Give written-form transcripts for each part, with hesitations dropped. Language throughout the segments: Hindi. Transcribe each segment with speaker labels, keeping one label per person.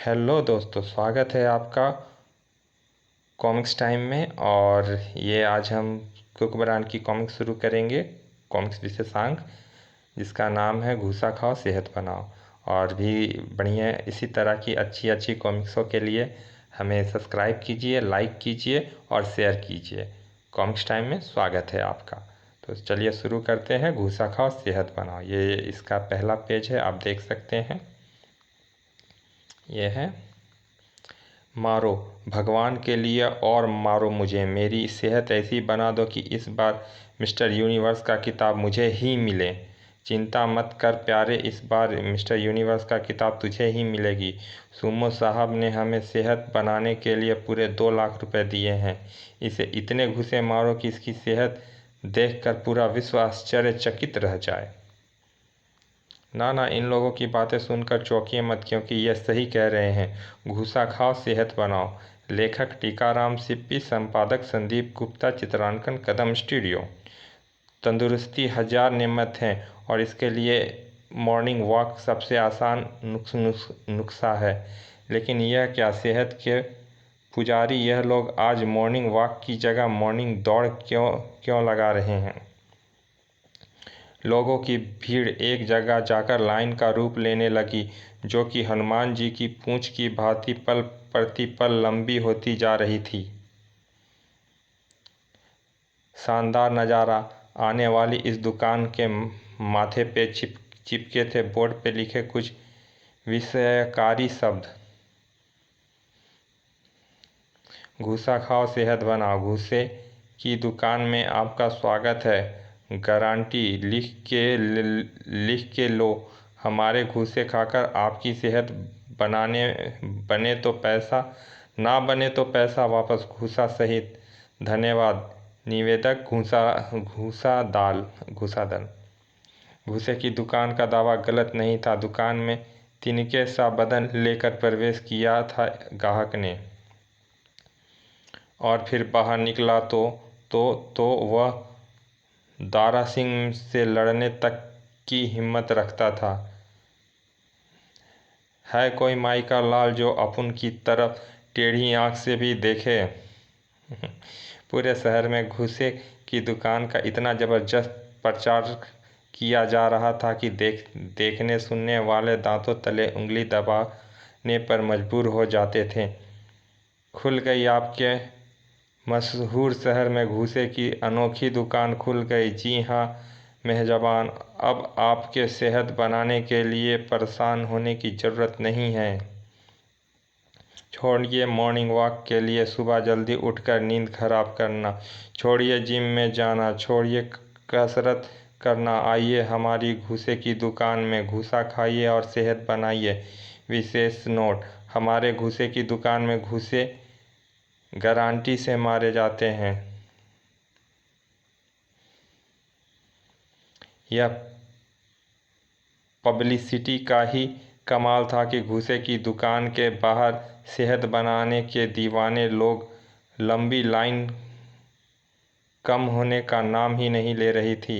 Speaker 1: हेलो दोस्तों, स्वागत है आपका कॉमिक्स टाइम में। और ये आज हम कुकबरान की कॉमिक्स शुरू करेंगे, कॉमिक्स विशेषांक, जिसका नाम है घूसा खाओ सेहत बनाओ। और भी बढ़िया इसी तरह की अच्छी अच्छी कॉमिक्सों के लिए हमें सब्सक्राइब कीजिए, लाइक कीजिए और शेयर कीजिए। कॉमिक्स टाइम में स्वागत है आपका। तो चलिए शुरू करते हैं। घूसा खाओ सेहत बनाओ, ये इसका पहला पेज है, आप देख सकते हैं। ये है, मारो भगवान के लिए और मारो मुझे, मेरी सेहत ऐसी बना दो कि इस बार मिस्टर यूनिवर्स का खिताब मुझे ही मिले। चिंता मत कर प्यारे, इस बार मिस्टर यूनिवर्स का खिताब तुझे ही मिलेगी। सुमो साहब ने हमें सेहत बनाने के लिए पूरे 2 लाख रुपए दिए हैं। इसे इतने घुसे मारो कि इसकी सेहत देखकर पूरा विश्व आश्चर्यचकित रह जाए। ना ना, इन लोगों की बातें सुनकर चौंकिए मत, क्योंकि ये सही कह रहे हैं। घूसा खाओ सेहत बनाओ। लेखक टीकाराम सिप्पी, संपादक संदीप गुप्ता, चित्रांकन कदम स्टूडियो। तंदुरुस्ती हजार नेमत है और इसके लिए मॉर्निंग वॉक सबसे आसान नुस्खा है। लेकिन यह क्या, सेहत के पुजारी यह लोग आज मॉर्निंग वॉक की जगह मॉर्निंग दौड़ क्यों लगा रहे हैं? लोगों की भीड़ एक जगह जाकर लाइन का रूप लेने लगी, जो कि हनुमान जी की पूंछ की भांति पल प्रतिपल लंबी होती जा रही थी। शानदार नज़ारा। आने वाली इस दुकान के माथे पे चिपके थे बोर्ड पे लिखे कुछ विषयकारी शब्द। घूसा खाओ सेहत बनाओ, घूसे की दुकान में आपका स्वागत है। गारंटी लिख के लो। हमारे घूसे खाकर आपकी सेहत बने तो पैसा, ना बने तो पैसा वापस घूसा सहित। धन्यवाद। निवेदक घूसा दल। घूसे की दुकान का दावा गलत नहीं था। दुकान में तिनके सा बदन लेकर प्रवेश किया था ग्राहक ने, और फिर बाहर निकला तो वह दारा सिंह से लड़ने तक की हिम्मत रखता था। है कोई माई का लाल जो अपन की तरफ टेढ़ी आंख से भी देखे? पूरे शहर में घूसे की दुकान का इतना ज़बरदस्त प्रचार किया जा रहा था कि देखने सुनने वाले दांतों तले उंगली दबाने पर मजबूर हो जाते थे। खुल गई आपके मशहूर शहर में घूसे की अनोखी दुकान खुल गई। जी हाँ मेहजबान, अब आपके सेहत बनाने के लिए परेशान होने की ज़रूरत नहीं है। छोड़िए मॉर्निंग वॉक के लिए सुबह जल्दी उठकर नींद खराब करना, छोड़िए जिम में जाना, छोड़िए कसरत करना। आइए हमारी घूसे की दुकान में घूसा खाइए और सेहत बनाइए। विशेष नोट, हमारे घूसे की दुकान में घूसे गारंटी से मारे जाते हैं। यह पब्लिसिटी का ही कमाल था कि घूसे की दुकान के बाहर सेहत बनाने के दीवाने लोग लंबी लाइन कम होने का नाम ही नहीं ले रही थी।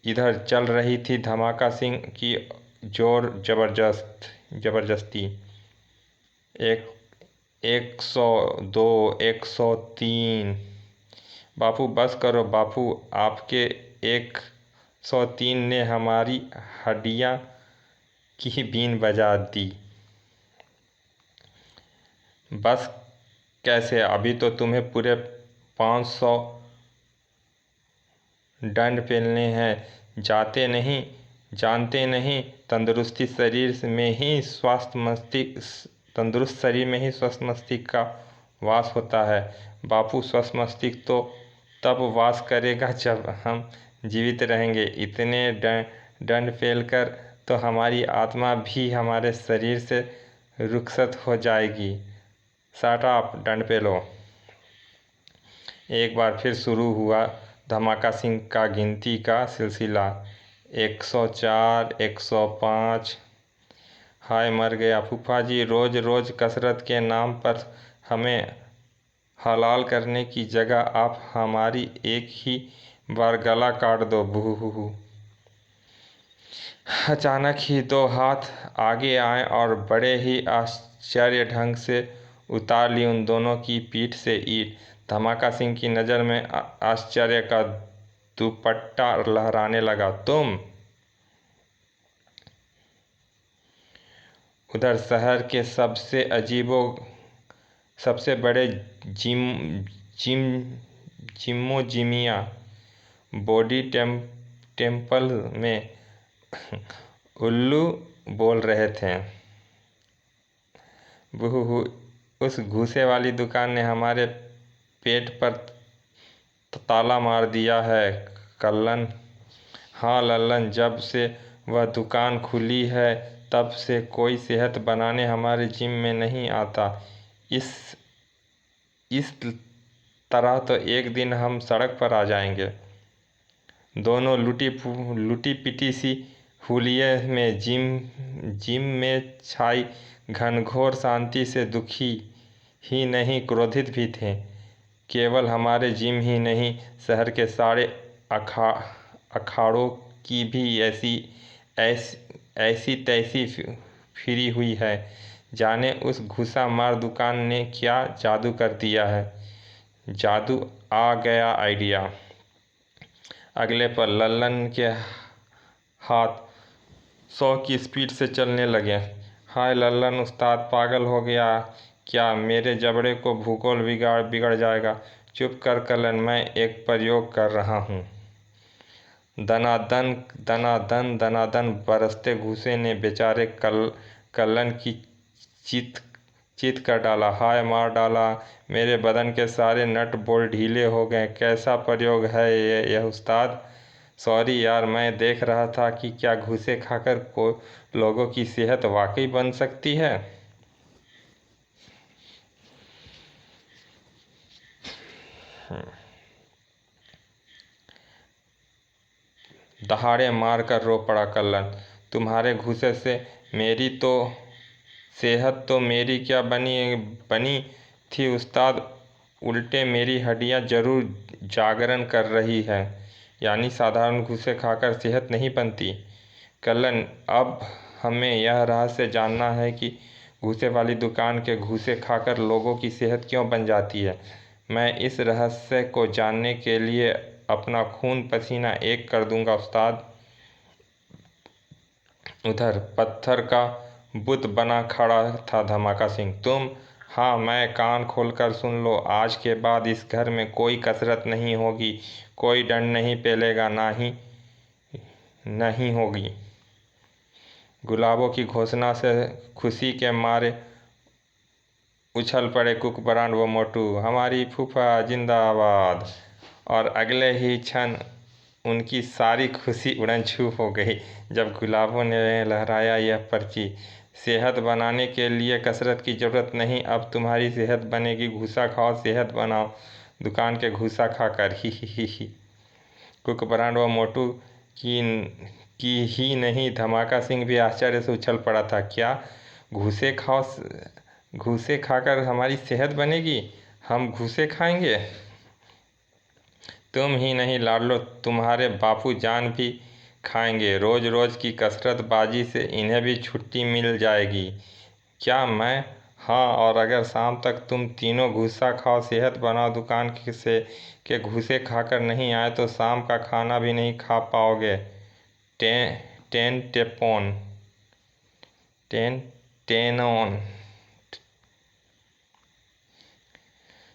Speaker 1: इधर चल रही थी धमाका सिंह की जोर जबरदस्ती। 102, 103। बापू बस करो बापू, आपके 103 ने हमारी हड्डियाँ की बीन बजा दी। बस कैसे, अभी तो तुम्हें पूरे 500 दंड पेलने हैं। जानते नहीं, तंदुरुस्त शरीर में ही स्वस्थ मस्तिष्क का वास होता है। बापू स्वस्थ मस्तिष्क तो तब वास करेगा जब हम जीवित रहेंगे। इतने दंड फेल कर तो हमारी आत्मा भी हमारे शरीर से रुखसत हो जाएगी। शट अप, दंड पेलो। एक बार फिर शुरू हुआ धमाका सिंह का गिनती का सिलसिला। 104, 105। हाय मर गया फूफा जी, रोज़ रोज़ कसरत के नाम पर हमें हलाल करने की जगह आप हमारी एक ही बार गला काट दो। बूहू। अचानक ही 2 हाथ आगे आए और बड़े ही आश्चर्य ढंग से उतार ली उन दोनों की पीठ से ईंट। धमाका सिंह की नज़र में आश्चर्य का दुपट्टा लहराने लगा। तुम? उधर शहर के सबसे बड़े जिमोजिमिया बॉडी टेम्पल में उल्लू बोल रहे थे। बुहु, उस घूसे वाली दुकान ने हमारे पेट पर ताला मार दिया है कल्लन। हाँ लल्लन, जब से वह दुकान खुली है तब से कोई सेहत बनाने हमारे जिम में नहीं आता। इस तरह तो एक दिन हम सड़क पर आ जाएंगे। दोनों लुटी पिटी सी हुलिये में जिम में छाई घनघोर शांति से दुखी ही नहीं क्रोधित भी थे। केवल हमारे जिम ही नहीं, शहर के सारे अखाड़ों की भी ऐसी तैसी फिरी हुई है। जाने उस घुसा मार दुकान ने क्या जादू कर दिया है। जादू आ गया आइडिया। अगले पर लल्लन के हाथ 100 की स्पीड से चलने लगे। हाय लल्लन, उस्ताद पागल हो गया क्या? मेरे जबड़े को भूगोल बिगड़ जाएगा। चुप कर कल्लन, मैं एक प्रयोग कर रहा हूँ। दनादन दनादन दनादन बरसते घूसे ने बेचारे कल्लन की चित कर डाला। हाय मार डाला। मेरे बदन के सारे नट बोल्ट ढीले हो गए। कैसा प्रयोग है यह उस्ताद? सॉरी यार, मैं देख रहा था कि क्या घूसे खाकर लोगों की सेहत वाकई बन सकती है। दहाड़े मार कर रो पड़ा कल्लन। तुम्हारे घूसे से मेरी तो सेहत तो मेरी क्या बनी थी उस्ताद, उल्टे मेरी हड्डियां जरूर जागरण कर रही है। यानी साधारण घूसे खाकर सेहत नहीं बनती। कल्लन, अब हमें यह रहस्य जानना है कि घूसे वाली दुकान के घूसे खाकर लोगों की सेहत क्यों बन जाती है। मैं इस रहस्य को जानने के लिए अपना खून पसीना एक कर दूंगा उस्ताद। उधर पत्थर का बुत बना खड़ा था धमाका सिंह। तुम? हाँ, मैं कान खोलकर सुन लो। आज के बाद इस घर में कोई कसरत नहीं होगी, कोई दंड नहीं पेलेगा, नहीं होगी। गुलाबों की घोषणा से खुशी के मारे उछल पड़े कुकबरान व मोटू। हमारी फूफा जिंदाबाद। और अगले ही क्षण उनकी सारी खुशी उड़न छू हो गई जब गुलाबों ने लहराया यह पर्ची। सेहत बनाने के लिए कसरत की ज़रूरत नहीं, अब तुम्हारी सेहत बनेगी। घूसा खाओ, सेहत बनाओ दुकान के घूसा खाकर। ही। कुकबरान व मोटू की ही नहीं, धमाका सिंह भी आश्चर्य से उछल पड़ा था। क्या घूसे खाकर हमारी सेहत बनेगी? हम घूसे खाएंगे? तुम ही नहीं लाडलो, तुम्हारे बापू जान भी खाएंगे। रोज़ रोज़ की कसरत बाजी से इन्हें भी छुट्टी मिल जाएगी। क्या मैं? हाँ, और अगर शाम तक तुम तीनों घूसा खाओ, सेहत बनाओ दुकान के घूसे खाकर नहीं आए तो शाम का खाना भी नहीं खा पाओगे। टेन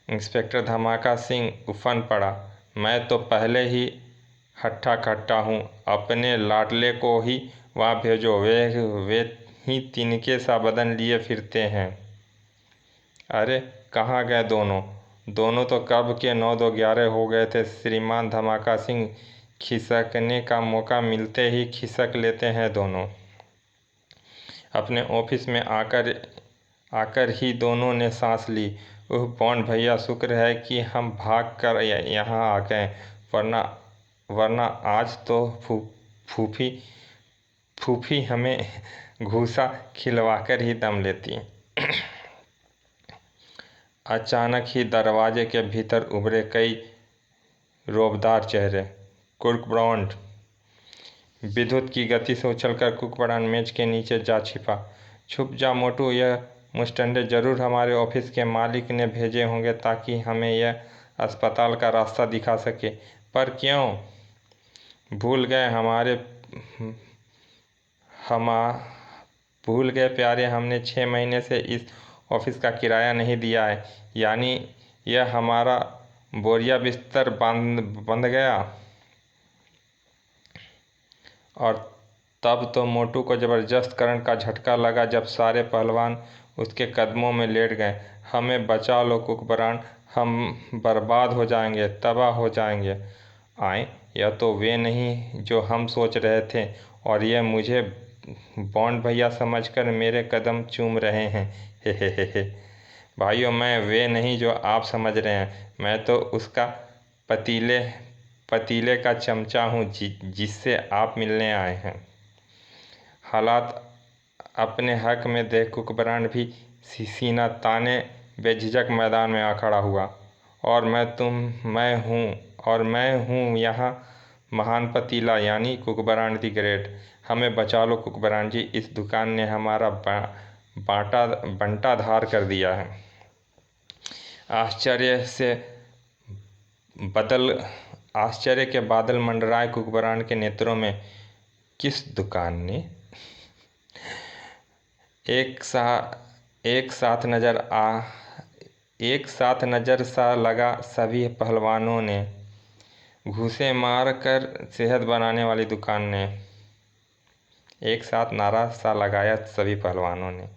Speaker 1: इंस्पेक्टर धमाका सिंह उफन पड़ा। मैं तो पहले ही हट्टा कट्टा हूँ। अपने लाडले को ही वहाँ भेजो, वे ही तिनके सा बदन लिए फिरते हैं। अरे कहाँ गए दोनों? दोनों तो कब के 9-2-11 हो गए थे श्रीमान धमाका सिंह। खिसकने का मौका मिलते ही खिसक लेते हैं दोनों। अपने ऑफिस में आकर ही दोनों ने सांस ली। ओह बॉन्ड भैया, शुक्र है कि हम भाग कर यहाँ आ गए, वरना आज तो फूफी हमें घूसा खिलवाकर ही दम लेती। अचानक ही दरवाजे के भीतर उभरे कई रौबदार चेहरे। कुकब्रांड विद्युत की गति से उछलकर कुकबरान मेज के नीचे जा छिपा। छुप जा मोटू, यह मुस्टंडे ज़रूर हमारे ऑफिस के मालिक ने भेजे होंगे ताकि हमें यह अस्पताल का रास्ता दिखा सके। पर क्यों? भूल गए भूल गए प्यारे, हमने 6 महीने से इस ऑफिस का किराया नहीं दिया है। यानी यह हमारा बोरिया बिस्तर बंध गया। और तब तो मोटू को ज़बरदस्त करंट का झटका लगा जब सारे पहलवान उसके कदमों में लेट गए। हमें बचा लो कुकबरान, हम बर्बाद हो जाएंगे, तबाह हो जाएंगे। आए, यह तो वे नहीं जो हम सोच रहे थे, और यह मुझे बॉन्ड भैया समझकर मेरे कदम चूम रहे हैं। हे। भाइयों, मैं वे नहीं जो आप समझ रहे हैं, मैं तो उसका पतीले का चमचा हूँ जिससे आप मिलने आए हैं। हालात अपने हक में देख कुकबरान भी सीना ताने बेझिझक मैदान में आ खड़ा हुआ। और मैं हूँ यहाँ महान पतीला, यानी कुकबरान दी ग्रेट। हमें बचा लो कुकबरान जी, इस दुकान ने हमारा बंटाधार कर दिया है। आश्चर्य के बादल मंडराए कुकबरान के नेत्रों में। किस दुकान ने? एक साथ नज़र सा लगा सभी पहलवानों ने। घूंसे मार कर सेहत बनाने वाली दुकान ने। एक साथ नारा सा लगाया सभी पहलवानों ने।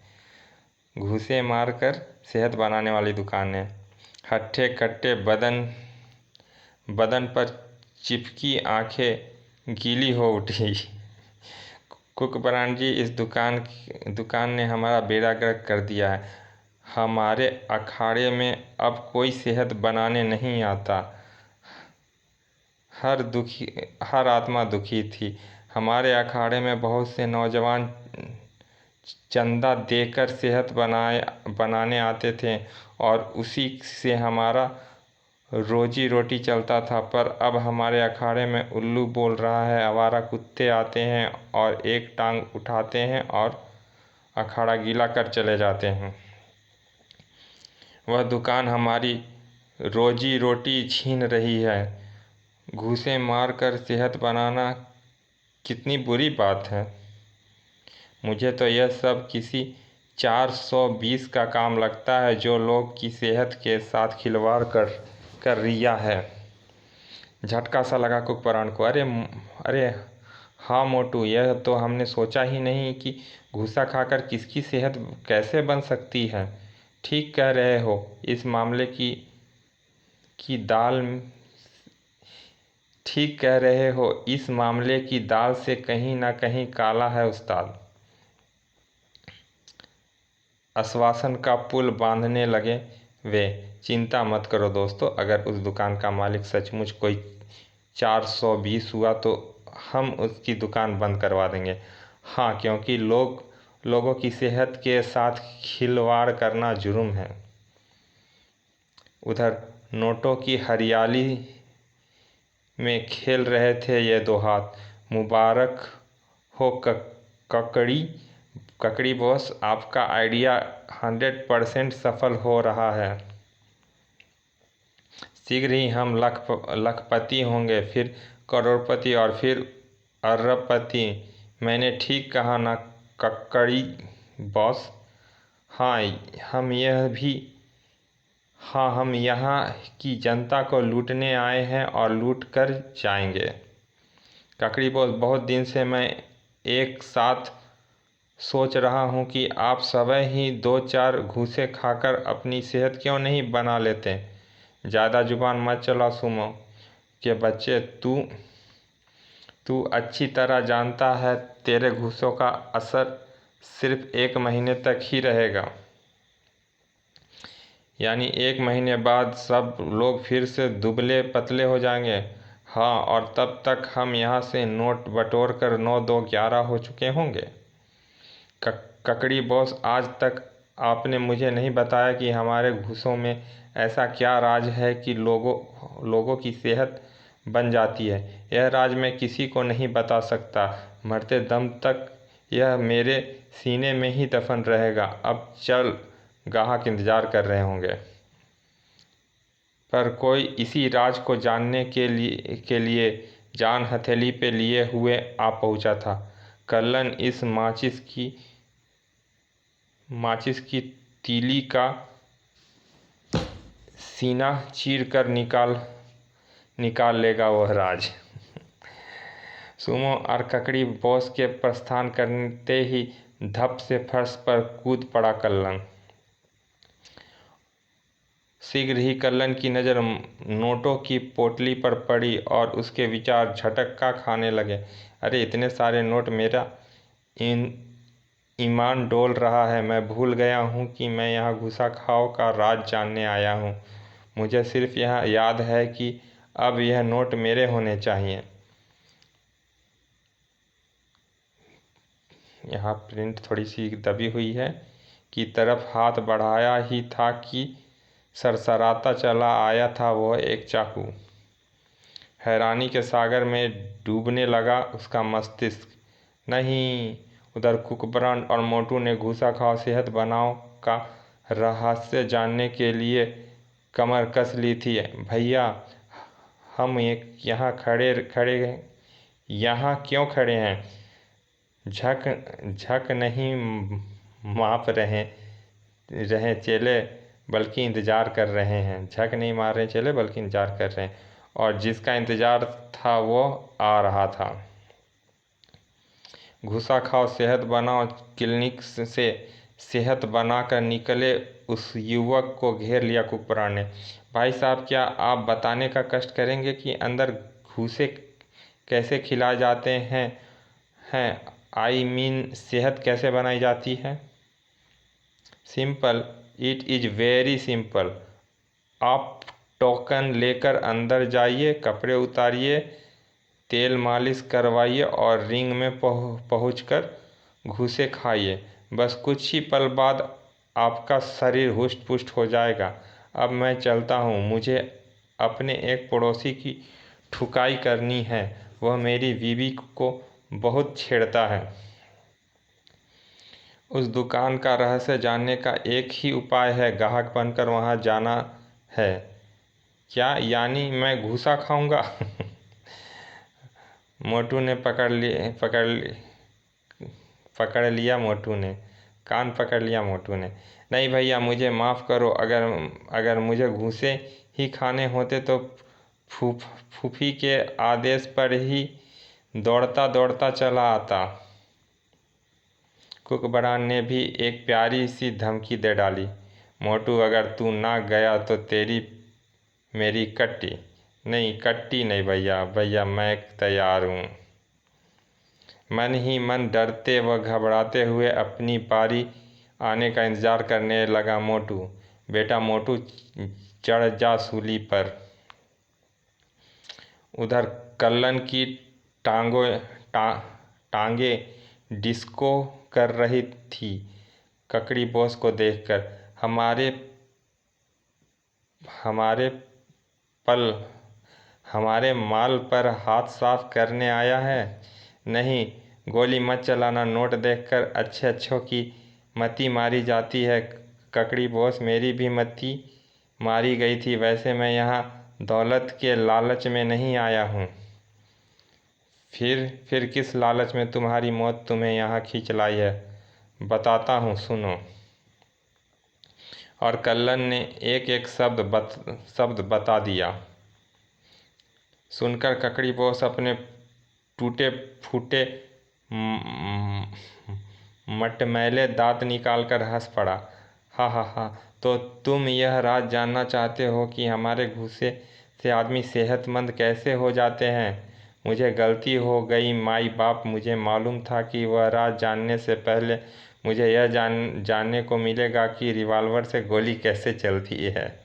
Speaker 1: घूंसे मार कर सेहत बनाने वाली दुकान ने। हट्ठे कट्टे बदन पर चिपकी आंखें गीली हो उठी। कुकबरान जी, इस दुकान ने हमारा बेड़ा गर्क कर दिया है। हमारे अखाड़े में अब कोई सेहत बनाने नहीं आता। हर आत्मा दुखी थी। हमारे अखाड़े में बहुत से नौजवान चंदा देकर सेहत बनाने आते थे और उसी से हमारा रोजी रोटी चलता था। पर अब हमारे अखाड़े में उल्लू बोल रहा है, आवारा कुत्ते आते हैं और एक टांग उठाते हैं और अखाड़ा गीला कर चले जाते हैं। वह दुकान हमारी रोजी रोटी छीन रही है। घूंसे मार कर सेहत बनाना कितनी बुरी बात है। मुझे तो यह सब किसी 420 का काम लगता है, जो लोग की सेहत के साथ खिलवाड़ कर रिया है। झटका सा लगा कुकबरान को। अरे हाँ मोटू, यह तो हमने सोचा ही नहीं कि घूसा खाकर किसकी सेहत कैसे बन सकती है। ठीक कह रहे हो, इस मामले की दाल से कहीं ना कहीं काला है उस्ताद। आश्वासन का पुल बांधने लगे वे। चिंता मत करो दोस्तों, अगर उस दुकान का मालिक सचमुच कोई 420 हुआ तो हम उसकी दुकान बंद करवा देंगे। हाँ, क्योंकि लोगों की सेहत के साथ खिलवाड़ करना जुर्म है। उधर नोटों की हरियाली में खेल रहे थे ये दो हाथ। मुबारक हो ककड़ी बॉस, आपका आइडिया 100% सफल हो रहा है। शीघ्र ही हम लखपति होंगे, फिर करोड़पति और फिर अरबपति। मैंने ठीक कहा ना ककड़ी बॉस? हाँ, हम यहाँ की जनता को लूटने आए हैं और लूट कर जाएंगे। ककड़ी बॉस, बहुत दिन से मैं एक साथ सोच रहा हूँ कि आप सब ही 2-4 घूंसे खाकर अपनी सेहत क्यों नहीं बना लेते। ज़्यादा जुबान मत चला सुमो के बच्चे, तू अच्छी तरह जानता है तेरे घूंसों का असर सिर्फ 1 महीने तक ही रहेगा। यानी 1 महीने बाद सब लोग फिर से दुबले पतले हो जाएंगे। हाँ, और तब तक हम यहाँ से नोट बटोर कर 9-2-11 हो चुके होंगे। ककड़ी बॉस, आज तक आपने मुझे नहीं बताया कि हमारे घूंसों में ऐसा क्या राज है कि लोगों की सेहत बन जाती है। यह राज मैं किसी को नहीं बता सकता। मरते दम तक यह मेरे सीने में ही दफन रहेगा। अब चल, ग्राहक इंतजार कर रहे होंगे। पर कोई इसी राज को जानने के लिए जान हथेली पे लिए हुए आ पहुंचा था। कल्लन इस माचिस की तीली का सीना चीर कर निकाल लेगा वह राज। सुमो और ककड़ी बॉस के प्रस्थान करते ही धप से फर्श पर कूद पड़ा कल्लन। शीघ्र ही कल्लन की नज़र नोटों की पोटली पर पड़ी और उसके विचार झटका खाने लगे। अरे इतने सारे नोट, मेरा ईमान डोल रहा है। मैं भूल गया हूँ कि मैं यहाँ घुसा खाओ का राज जानने आया हूँ। मुझे सिर्फ यह याद है कि अब यह नोट मेरे होने चाहिए। यहाँ प्रिंट थोड़ी सी दबी हुई है की तरफ हाथ बढ़ाया ही था कि सरसराता चला आया था वह एक चाकू। हैरानी के सागर में डूबने लगा उसका मस्तिष्क। नहीं, उधर कुकबरान और मोटू ने घुसा खाओ सेहत बनाओ का रहस्य जानने के लिए कमर कस ली थी। भैया, हम यहाँ क्यों खड़े हैं? झक नहीं माप रहे चेले, बल्कि इंतज़ार कर रहे हैं। झक नहीं मार रहे चले, बल्कि इंतज़ार कर रहे हैं। और जिसका इंतज़ार था वो आ रहा था। घुसा खाओ सेहत बनाओ क्लिनिक से सेहत बनाकर निकले उस युवक को घेर लिया कुकबरान ने। भाई साहब, क्या आप बताने का कष्ट करेंगे कि अंदर घुसे कैसे खिलाए जाते हैं आई मीन सेहत कैसे बनाई जाती है? Simple, it is very simple. आप टोकन लेकर अंदर जाइए, कपड़े उतारिए, तेल मालिश करवाइए और रिंग में पहुंचकर घुसे खाइए। बस कुछ ही पल बाद आपका शरीर हुष्ट पुष्ट हो जाएगा। अब मैं चलता हूँ, मुझे अपने एक पड़ोसी की ठुकाई करनी है। वह मेरी बीवी को बहुत छेड़ता है। उस दुकान का रहस्य जानने का एक ही उपाय है, ग्राहक बनकर वहाँ जाना है। क्या यानी मैं घूसा खाऊंगा? मोटू ने पकड़ लिया मोटू ने कान पकड़ लिया मोटू ने। नहीं भैया, मुझे माफ़ करो। अगर मुझे घूसे ही खाने होते तो फूफी के आदेश पर ही दौड़ता दौड़ता चला आता। कुकबरान ने भी एक प्यारी सी धमकी दे डाली। मोटू, अगर तू ना गया तो तेरी मेरी कट्टी नहीं भैया मैं तैयार हूँ। मन ही मन डरते व घबराते हुए अपनी बारी आने का इंतज़ार करने लगा मोटू। बेटा मोटू, चढ़ जा सूली पर। उधर कल्लन की टांगे डिस्को कर रही थी ककड़ी बॉस को देखकर। हमारे माल पर हाथ साफ करने आया है? नहीं, गोली मत चलाना। नोट देखकर अच्छों की मती मारी जाती है ककड़ी बॉस, मेरी भी मती मारी गई थी। वैसे मैं यहाँ दौलत के लालच में नहीं आया हूँ। फिर किस लालच में तुम्हारी मौत तुम्हें यहाँ खींच लाई है? बताता हूँ, सुनो। और कल्लन ने एक एक शब्द बता दिया। सुनकर ककड़ी बॉस अपने टूटे फूटे मटमैले दांत निकालकर हंस पड़ा। हा, तो तुम यह राज जानना चाहते हो कि हमारे घुसे से आदमी सेहतमंद कैसे हो जाते हैं? मुझे गलती हो गई माई बाप। मुझे मालूम था कि वह राज जानने से पहले मुझे यह जानने को मिलेगा कि रिवॉल्वर से गोली कैसे चलती है।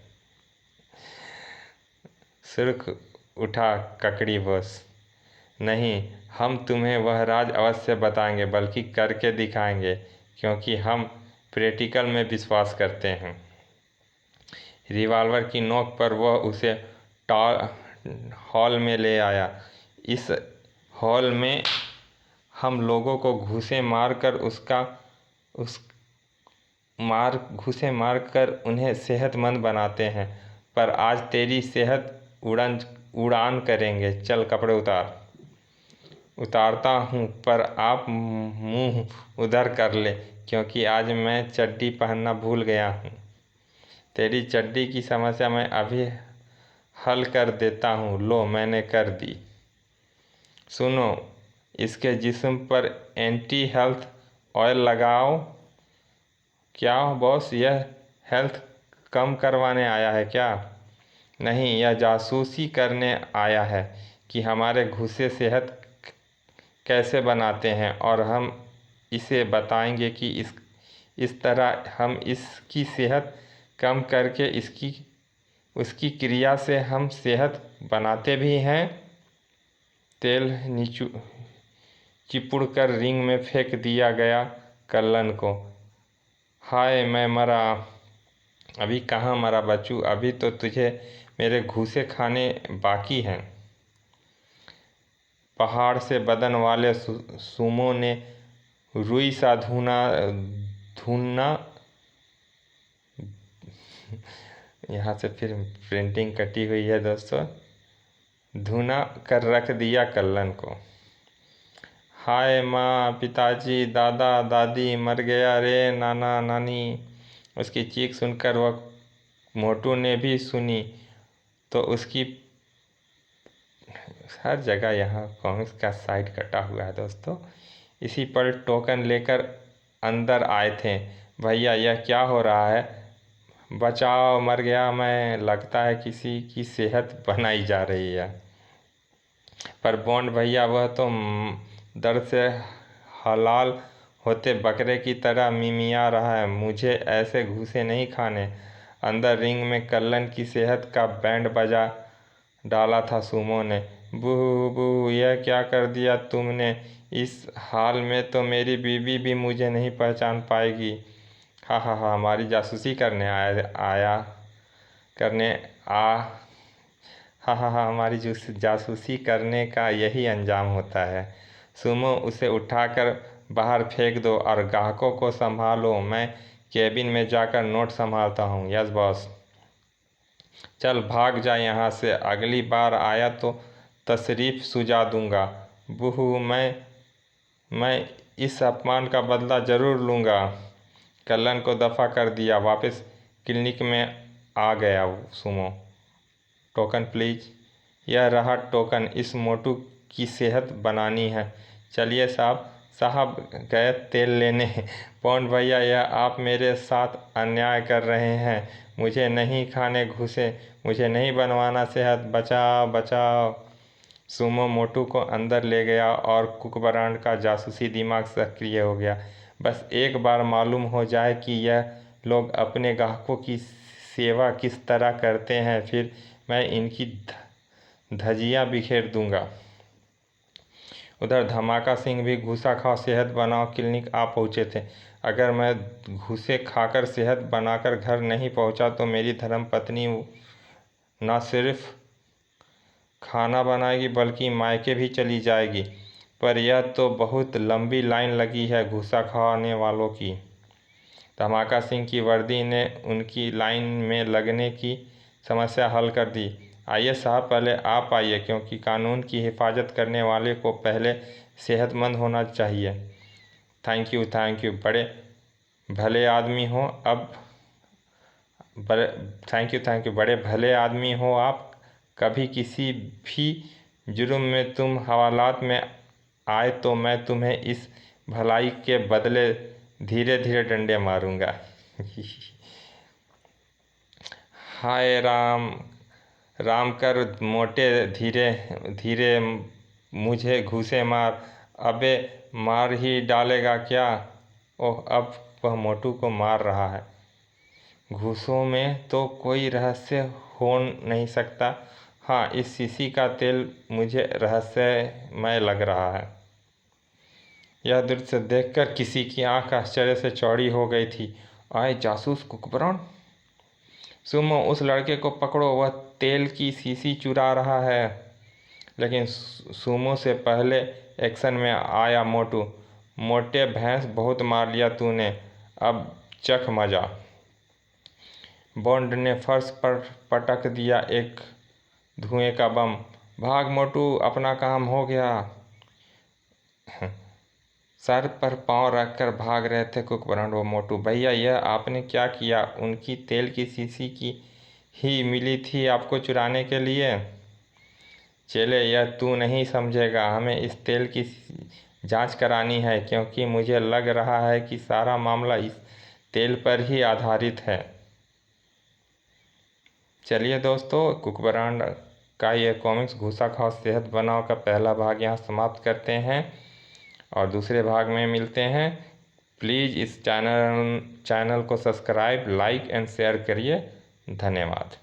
Speaker 1: सुर्ख उठा ककड़ी बॉस। नहीं, हम तुम्हें वह राज अवश्य बताएंगे, बल्कि करके दिखाएंगे, क्योंकि हम प्रैक्टिकल में विश्वास करते हैं। रिवॉल्वर की नोक पर वह उसे हॉल में ले आया। इस हॉल में हम लोगों को घूंसे मारकर उसका उस घूसे मार कर उन्हें सेहतमंद बनाते हैं। पर आज तेरी सेहत उड़ान करेंगे। चल कपड़े उतार। उतारता हूँ, पर आप मुँह उधर कर ले, क्योंकि आज मैं चड्डी पहनना भूल गया हूँ। तेरी चड्डी की समस्या मैं अभी हल कर देता हूँ। लो, मैंने कर दी। सुनो, इसके जिस्म पर एंटी हेल्थ ऑयल लगाओ। क्या बॉस, यह हेल्थ कम करवाने आया है क्या? नहीं, यह जासूसी करने आया है कि हमारे घुसे सेहत कैसे बनाते हैं, और हम इसे बताएंगे कि इस तरह हम इसकी सेहत कम करके उसकी क्रिया से हम सेहत बनाते भी हैं। तेल चिपुड़ कर रिंग में फेंक दिया गया कल्लन को। हाय मैं मरा। अभी कहाँ मरा बच्चू, अभी तो तुझे मेरे घूसे खाने बाकी हैं। पहाड़ से बदन वाले सुमो ने रुई सा धुना यहाँ से फिर प्रिंटिंग कटी हुई है दोस्तों। धुना कर रख दिया कल्लन को। हाय माँ, पिताजी, दादा दादी, मर गया रे नाना नानी। उसकी चीख सुनकर वह मोटू ने भी सुनी तो उसकी हर जगह यहाँ कॉमिक्स का साइड कटा हुआ है दोस्तों। इसी पर टोकन लेकर अंदर आए थे। भैया यह क्या हो रहा है? बचाओ, मर गया मैं। लगता है किसी की सेहत बनाई जा रही है। पर बॉन्ड भैया, वह तो दर्द से हलाल होते बकरे की तरह मिमिया रहा है। मुझे ऐसे घूसे नहीं खाने। अंदर रिंग में कल्लन की सेहत का बैंड बजा डाला था सुमो ने। बू बू, यह क्या कर दिया तुमने? इस हाल में तो मेरी बीवी भी मुझे नहीं पहचान पाएगी। हा हा हा, हमारी जासूसी करने हा हा हा, हमारी जासूसी करने का यही अंजाम होता है। सुमो, उसे उठाकर बाहर फेंक दो और ग्राहकों को संभालो। मैं केबिन में जाकर नोट संभालता हूँ। Yes boss. चल भाग जा यहाँ से, अगली बार आया तो तशरीफ़ सुझा दूँगा। बूहू, मैं इस अपमान का बदला ज़रूर लूँगा। कल्लन को दफ़ा कर दिया। वापस क्लिनिक में आ गया सुमो। Token please. यह रहा टोकन। इस मोटू की सेहत बनानी है। चलिए साहब गए तेल लेने। पौंड भैया, यह आप मेरे साथ अन्याय कर रहे हैं। मुझे नहीं खाने घुसे, मुझे नहीं बनवाना सेहत। बचाओ बचाओ। सुमो मोटू को अंदर ले गया और कुकबरांड का जासूसी दिमाग सक्रिय हो गया। बस एक बार मालूम हो जाए कि यह लोग अपने ग्राहकों की सेवा किस तरह करते हैं, फिर मैं इनकी धजियां बिखेर दूंगा। उधर धमाका सिंह भी घूसा खाओ सेहत बनाओ क्लिनिक आ पहुँचे थे। अगर मैं घूसे खाकर सेहत बनाकर घर नहीं पहुंचा तो मेरी धर्मपत्नी न सिर्फ खाना बनाएगी बल्कि मायके भी चली जाएगी। पर यह तो बहुत लंबी लाइन लगी है घूसा खाने वालों की। धमाका सिंह की वर्दी ने उनकी लाइन में लगने की समस्या हल कर दी। आइए साहब, पहले आप आइए, क्योंकि कानून की हिफाजत करने वाले को पहले सेहतमंद होना चाहिए। थैंक यू, बड़े भले आदमी हो थैंक यू, बड़े भले आदमी हो आप। कभी किसी भी जुर्म में तुम हवालात में आए तो मैं तुम्हें इस भलाई के बदले धीरे धीरे डंडे मारूंगा। हाय राम राम कर मोटे, धीरे धीरे मुझे घूसे मार। अबे मार ही डालेगा क्या? ओह, अब वह मोटू को मार रहा है। घूसों में तो कोई रहस्य हो नहीं सकता। हाँ, इस शीशी का तेल मुझे रहस्यमय लग रहा है। यह दृश्य देखकर किसी की आंख आश्चर्य से चौड़ी हो गई थी। आए जासूस कुकबरान, सुमो उस लड़के को पकड़ो, वह तेल की शीशी चुरा रहा है। लेकिन सुमो से पहले एक्शन में आया मोटू। मोटे भैंस, बहुत मार लिया तूने। अब चख मजा। बॉन्ड ने फर्श पर पटक दिया एक धुएं का बम। भाग मोटू, अपना काम हो गया। सर पर पांव रखकर भाग रहे थे कुकबरांड व मोटू। भैया, यह आपने क्या किया? उनकी तेल की शीशी की ही मिली थी आपको चुराने के लिए। चेले, यह तू नहीं समझेगा। हमें इस तेल की जांच करानी है, क्योंकि मुझे लग रहा है कि सारा मामला इस तेल पर ही आधारित है। चलिए दोस्तों, कुकबरांड का ये कॉमिक्स घूसा खाओ सेहत बनाओ का पहला भाग यहाँ समाप्त करते हैं और दूसरे भाग में मिलते हैं। प्लीज़ इस चैनल को सब्सक्राइब, लाइक एंड शेयर करिए। धन्यवाद।